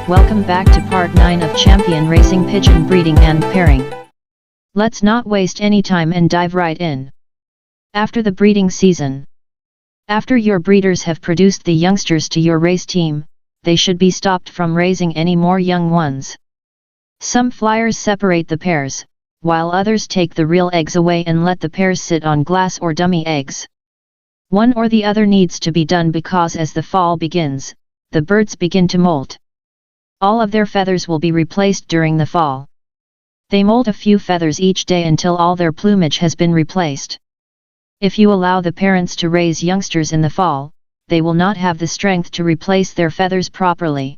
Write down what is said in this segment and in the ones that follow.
Welcome back to part 9 of champion racing pigeon breeding and pairing. Let's not waste any time and dive right in. After the breeding season. After your breeders have produced the youngsters to your race team, they should be stopped from raising any more young ones. Some flyers separate the pairs, while others take the real eggs away and let the pairs sit on glass or dummy eggs. One or the other needs to be done because as the fall begins, the birds begin to molt. All of their feathers will be replaced during the fall. They molt a few feathers each day until all their plumage has been replaced. If you allow the parents to raise youngsters in the fall, they will not have the strength to replace their feathers properly.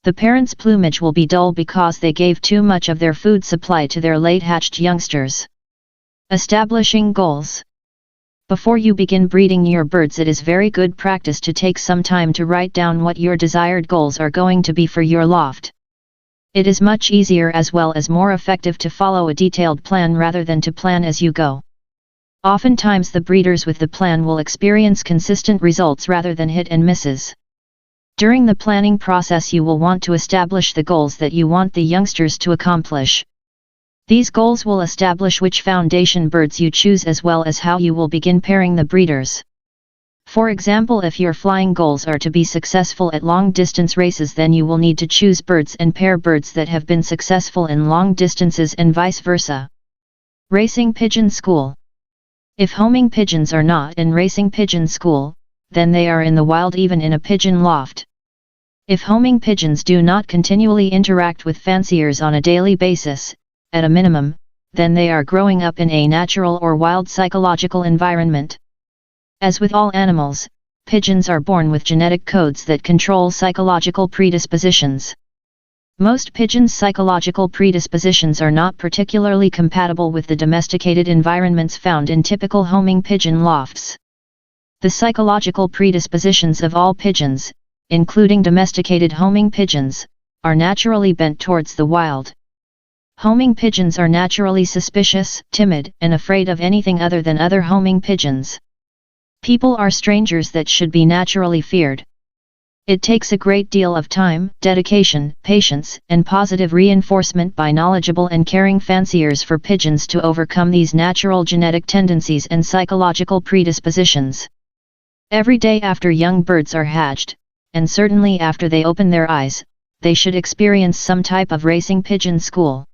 The parents' plumage will be dull because they gave too much of their food supply to their late-hatched youngsters. Establishing goals. Before you begin breeding your birds, it is very good practice to take some time to write down what your desired goals are going to be for your loft. It is much easier as well as more effective to follow a detailed plan rather than to plan as you go. Oftentimes the breeders with the plan will experience consistent results rather than hit and misses. During the planning process you will want to establish the goals that you want the youngsters to accomplish. These goals will establish which foundation birds you choose as well as how you will begin pairing the breeders. For example, if your flying goals are to be successful at long-distance races, then you will need to choose birds and pair birds that have been successful in long distances and vice versa. Racing Pigeon School. If homing pigeons are not in racing pigeon school, then they are in the wild, even in a pigeon loft. If homing pigeons do not continually interact with fanciers on a daily basis, at a minimum, then they are growing up in a natural or wild psychological environment. As with all animals, pigeons are born with genetic codes that control psychological predispositions. Most pigeons' psychological predispositions are not particularly compatible with the domesticated environments found in typical homing pigeon lofts. The psychological predispositions of all pigeons, including domesticated homing pigeons, are naturally bent towards the wild. Homing pigeons are naturally suspicious, timid, and afraid of anything other than other homing pigeons. People are strangers that should be naturally feared. It takes a great deal of time, dedication, patience, and positive reinforcement by knowledgeable and caring fanciers for pigeons to overcome these natural genetic tendencies and psychological predispositions. Every day after young birds are hatched, and certainly after they open their eyes, they should experience some type of racing pigeon school.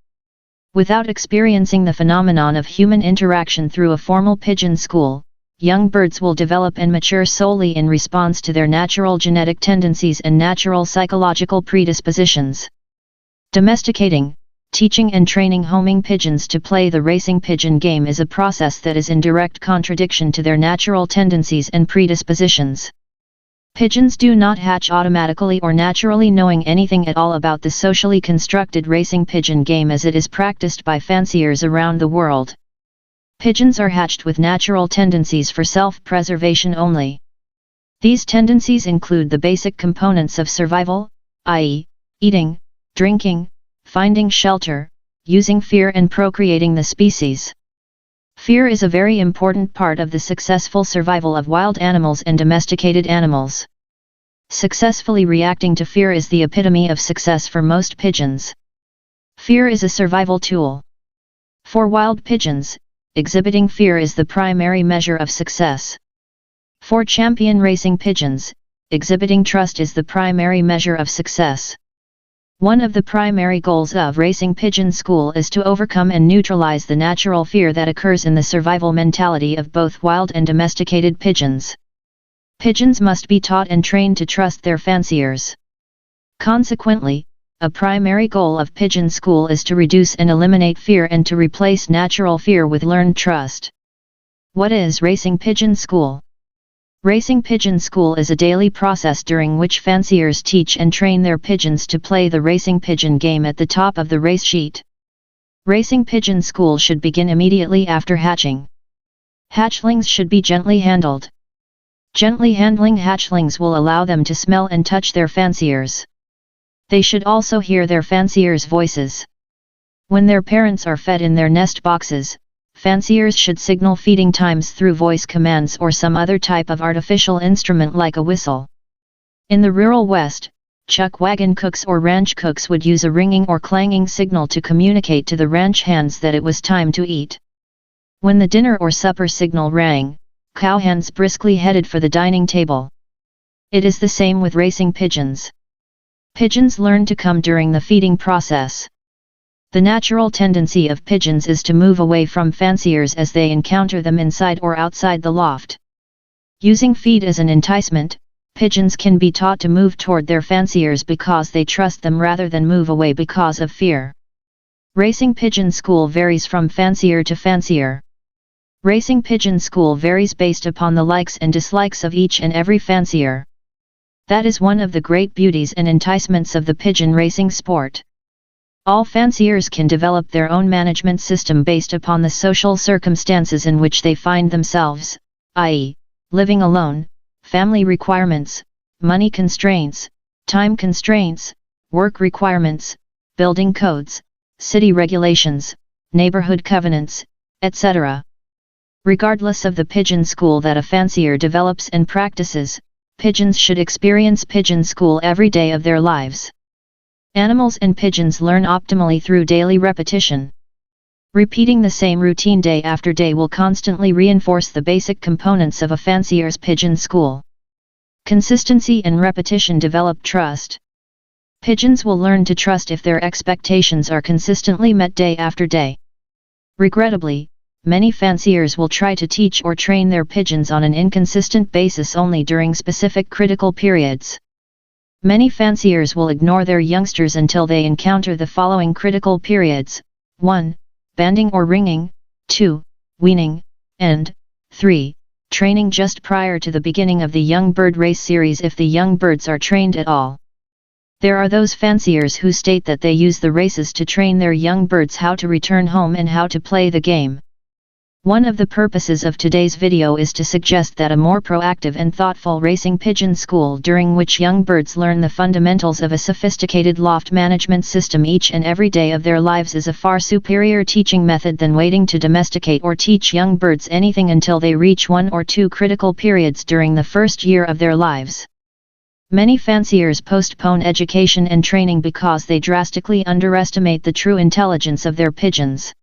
Without experiencing the phenomenon of human interaction through a formal pigeon school, young birds will develop and mature solely in response to their natural genetic tendencies and natural psychological predispositions. Domesticating, teaching and training homing pigeons to play the racing pigeon game is a process that is in direct contradiction to their natural tendencies and predispositions. Pigeons do not hatch automatically or naturally knowing anything at all about the socially constructed racing pigeon game as it is practiced by fanciers around the world. Pigeons are hatched with natural tendencies for self-preservation only. These tendencies include the basic components of survival, i.e., eating, drinking, finding shelter, using fear and procreating the species. Fear is a very important part of the successful survival of wild animals and domesticated animals. Successfully reacting to fear is the epitome of success for most pigeons. Fear is a survival tool. For wild pigeons, exhibiting fear is the primary measure of success. For champion racing pigeons, exhibiting trust is the primary measure of success. One of the primary goals of racing pigeon school is to overcome and neutralize the natural fear that occurs in the survival mentality of both wild and domesticated pigeons. Pigeons must be taught and trained to trust their fanciers. Consequently, a primary goal of pigeon school is to reduce and eliminate fear and to replace natural fear with learned trust. What is racing pigeon school? Racing pigeon school is a daily process during which fanciers teach and train their pigeons to play the racing pigeon game at the top of the race sheet. Racing pigeon school should begin immediately after hatching. Hatchlings should be gently handled. Gently handling hatchlings will allow them to smell and touch their fanciers. They should also hear their fanciers' voices. When their parents are fed in their nest boxes, fanciers should signal feeding times through voice commands or some other type of artificial instrument like a whistle. In the rural West, chuck wagon cooks or ranch cooks would use a ringing or clanging signal to communicate to the ranch hands that it was time to eat. When the dinner or supper signal rang, cowhands briskly headed for the dining table. It is the same with racing pigeons. Pigeons learn to come during the feeding process. The natural tendency of pigeons is to move away from fanciers as they encounter them inside or outside the loft. Using feed as an enticement, pigeons can be taught to move toward their fanciers because they trust them rather than move away because of fear. Racing pigeon school varies from fancier to fancier. Racing pigeon school varies based upon the likes and dislikes of each and every fancier. That is one of the great beauties and enticements of the pigeon racing sport. All fanciers can develop their own management system based upon the social circumstances in which they find themselves, i.e., living alone, family requirements, money constraints, time constraints, work requirements, building codes, city regulations, neighborhood covenants, etc. Regardless of the pigeon school that a fancier develops and practices, pigeons should experience pigeon school every day of their lives. Animals and pigeons learn optimally through daily repetition. Repeating the same routine day after day will constantly reinforce the basic components of a fancier's pigeon school. Consistency and repetition develop trust. Pigeons will learn to trust if their expectations are consistently met day after day. Regrettably, many fanciers will try to teach or train their pigeons on an inconsistent basis only during specific critical periods. Many fanciers will ignore their youngsters until they encounter the following critical periods: 1. Banding or ringing, 2. Weaning, and 3. Training just prior to the beginning of the young bird race series if the young birds are trained at all. There are those fanciers who state that they use the races to train their young birds how to return home and how to play the game. One of the purposes of today's video is to suggest that a more proactive and thoughtful racing pigeon school during which young birds learn the fundamentals of a sophisticated loft management system each and every day of their lives is a far superior teaching method than waiting to domesticate or teach young birds anything until they reach 1 or 2 critical periods during the first year of their lives. Many fanciers postpone education and training because they drastically underestimate the true intelligence of their pigeons.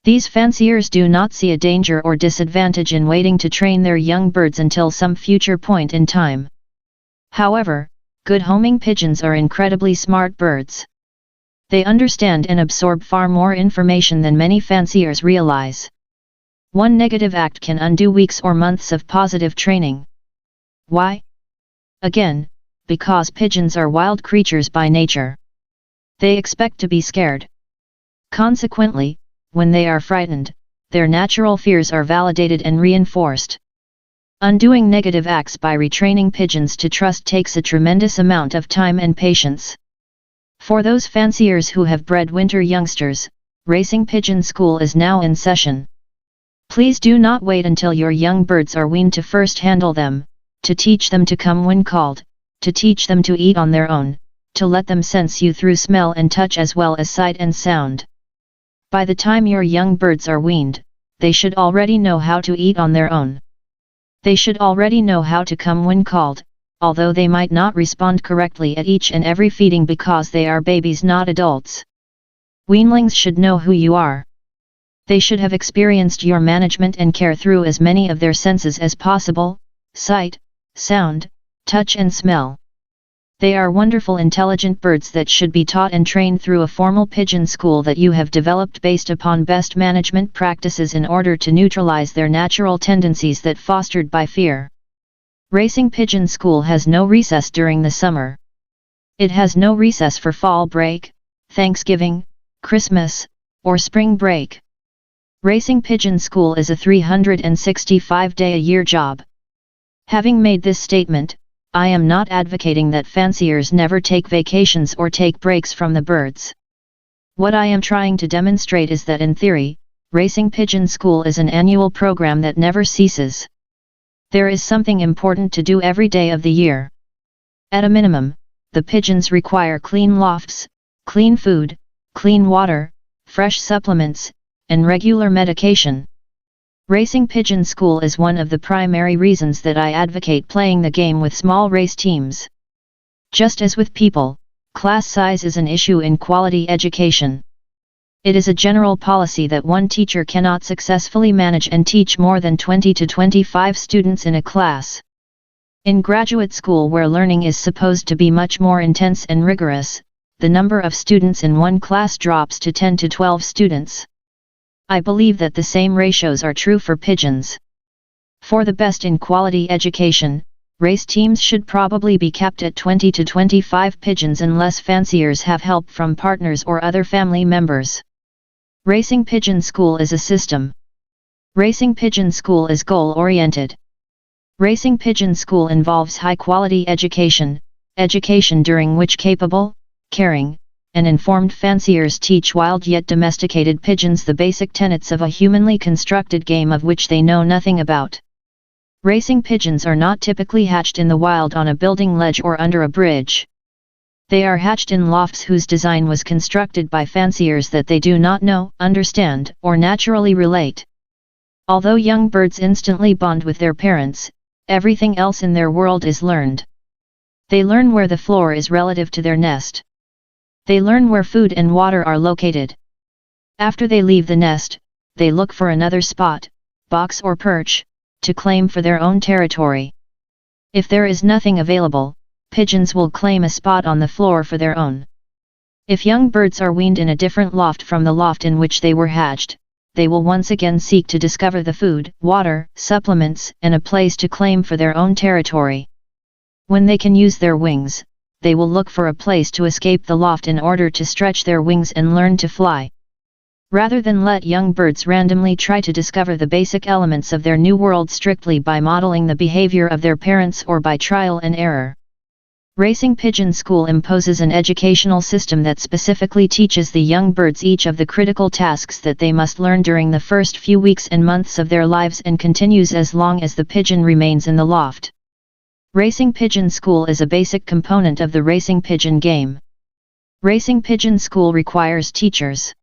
These fanciers do not see a danger or disadvantage in waiting to train their young birds until some future point in time. However, good homing pigeons are incredibly smart birds. They understand and absorb far more information than many fanciers realize. One negative act can undo weeks or months of positive training. Why? Again, because pigeons are wild creatures by nature. They expect to be scared. Consequently, when they are frightened, their natural fears are validated and reinforced. Undoing negative acts by retraining pigeons to trust takes a tremendous amount of time and patience. For those fanciers who have bred winter youngsters, Racing Pigeon School is now in session. Please do not wait until your young birds are weaned to first handle them, to teach them to come when called, to teach them to eat on their own, to let them sense you through smell and touch as well as sight and sound. By the time your young birds are weaned, they should already know how to eat on their own. They should already know how to come when called, although they might not respond correctly at each and every feeding because they are babies not adults. Weanlings should know who you are. They should have experienced your management and care through as many of their senses as possible: sight, sound, touch and smell. They are wonderful intelligent birds that should be taught and trained through a formal pigeon school that you have developed based upon best management practices in order to neutralize their natural tendencies that fostered by fear. Racing Pigeon School has no recess during the summer. It has no recess for fall break, Thanksgiving, Christmas, or spring break. Racing Pigeon School is a 365-day-a-year job. Having made this statement, I am not advocating that fanciers never take vacations or take breaks from the birds. What I am trying to demonstrate is that in theory, Racing Pigeon School is an annual program that never ceases. There is something important to do every day of the year. At a minimum, the pigeons require clean lofts, clean food, clean water, fresh supplements, and regular medication. Racing Pigeon School is one of the primary reasons that I advocate playing the game with small race teams. Just as with people, class size is an issue in quality education. It is a general policy that one teacher cannot successfully manage and teach more than 20 to 25 students in a class. In graduate school, where learning is supposed to be much more intense and rigorous, the number of students in one class drops to 10 to 12 students. I believe that the same ratios are true for pigeons. For the best in quality education, race teams should probably be capped at 20 to 25 pigeons unless fanciers have help from partners or other family members. Racing Pigeon School is a system. Racing Pigeon School is goal-oriented. Racing Pigeon School involves high-quality education during which capable, caring, and informed fanciers teach wild yet domesticated pigeons the basic tenets of a humanly constructed game of which they know nothing about. Racing pigeons are not typically hatched in the wild on a building ledge or under a bridge. They are hatched in lofts whose design was constructed by fanciers that they do not know, understand, or naturally relate. Although young birds instantly bond with their parents, everything else in their world is learned. They learn where the floor is relative to their nest. They learn where food and water are located. After they leave the nest, they look for another spot, box or perch, to claim for their own territory. If there is nothing available, pigeons will claim a spot on the floor for their own. If young birds are weaned in a different loft from the loft in which they were hatched, they will once again seek to discover the food, water, supplements, and a place to claim for their own territory. When they can use their wings, they will look for a place to escape the loft in order to stretch their wings and learn to fly. Rather than let young birds randomly try to discover the basic elements of their new world strictly by modeling the behavior of their parents or by trial and error, Racing Pigeon School imposes an educational system that specifically teaches the young birds each of the critical tasks that they must learn during the first few weeks and months of their lives and continues as long as the pigeon remains in the loft. Racing Pigeon School is a basic component of the racing pigeon game. Racing Pigeon School requires teachers.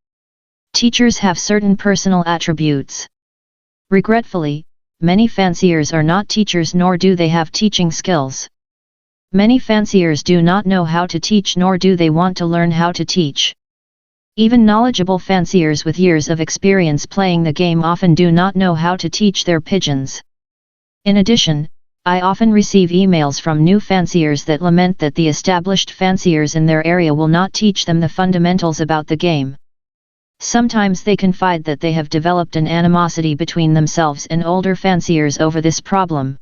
Teachers have certain personal attributes. Regretfully, many fanciers are not teachers nor do they have teaching skills. Many fanciers do not know how to teach nor do they want to learn how to teach. Even knowledgeable fanciers with years of experience playing the game often do not know how to teach their pigeons. In addition, I often receive emails from new fanciers that lament that the established fanciers in their area will not teach them the fundamentals about the game. Sometimes they confide that they have developed an animosity between themselves and older fanciers over this problem.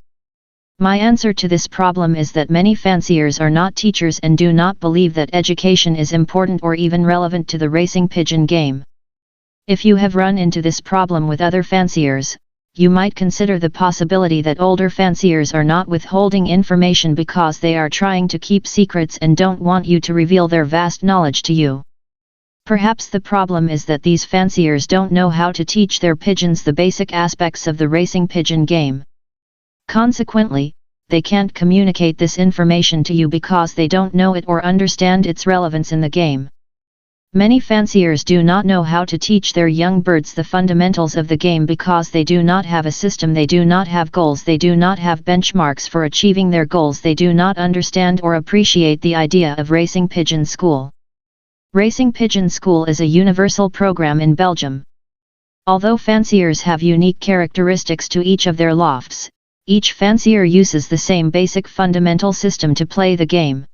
My answer to this problem is that many fanciers are not teachers and do not believe that education is important or even relevant to the racing pigeon game. If you have run into this problem with other fanciers, you might consider the possibility that older fanciers are not withholding information because they are trying to keep secrets and don't want you to reveal their vast knowledge to you. Perhaps the problem is that these fanciers don't know how to teach their pigeons the basic aspects of the racing pigeon game. Consequently, they can't communicate this information to you because they don't know it or understand its relevance in the game. Many fanciers do not know how to teach their young birds the fundamentals of the game because they do not have a system, they do not have goals, they do not have benchmarks for achieving their goals, they do not understand or appreciate the idea of Racing Pigeon School. Racing Pigeon School is a universal program in Belgium. Although fanciers have unique characteristics to each of their lofts, each fancier uses the same basic fundamental system to play the game.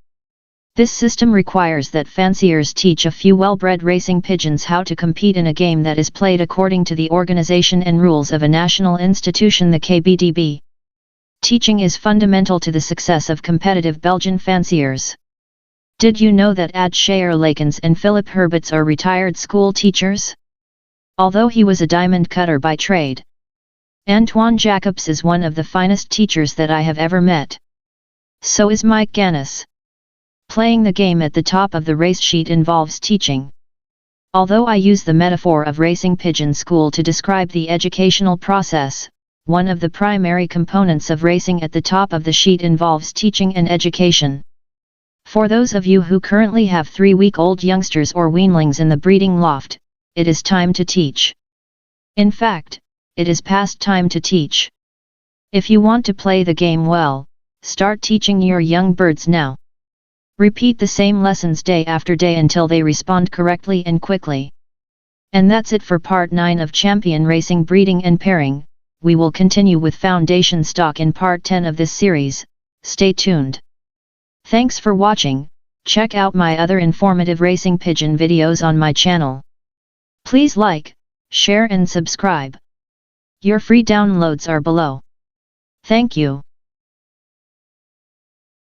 This system requires that fanciers teach a few well-bred racing pigeons how to compete in a game that is played according to the organization and rules of a national institution, the KBDB. Teaching is fundamental to the success of competitive Belgian fanciers. Did you know that Ad Scheer Lakens and Philip Herberts are retired school teachers? Although he was a diamond cutter by trade, Antoine Jacobs is one of the finest teachers that I have ever met. So is Mike Gannis. Playing the game at the top of the race sheet involves teaching. Although I use the metaphor of Racing Pigeon School to describe the educational process, one of the primary components of racing at the top of the sheet involves teaching and education. For those of you who currently have 3-week-old youngsters or weanlings in the breeding loft, it is time to teach. In fact, it is past time to teach. If you want to play the game well, start teaching your young birds now. Repeat the same lessons day after day until they respond correctly and quickly. And that's it for part 9 of champion racing breeding and pairing. We will continue with foundation stock in part 10 of this series. Stay tuned. Thanks for watching. Check out my other informative racing pigeon videos on my channel. Please like, share and subscribe. Your free downloads are below. Thank you.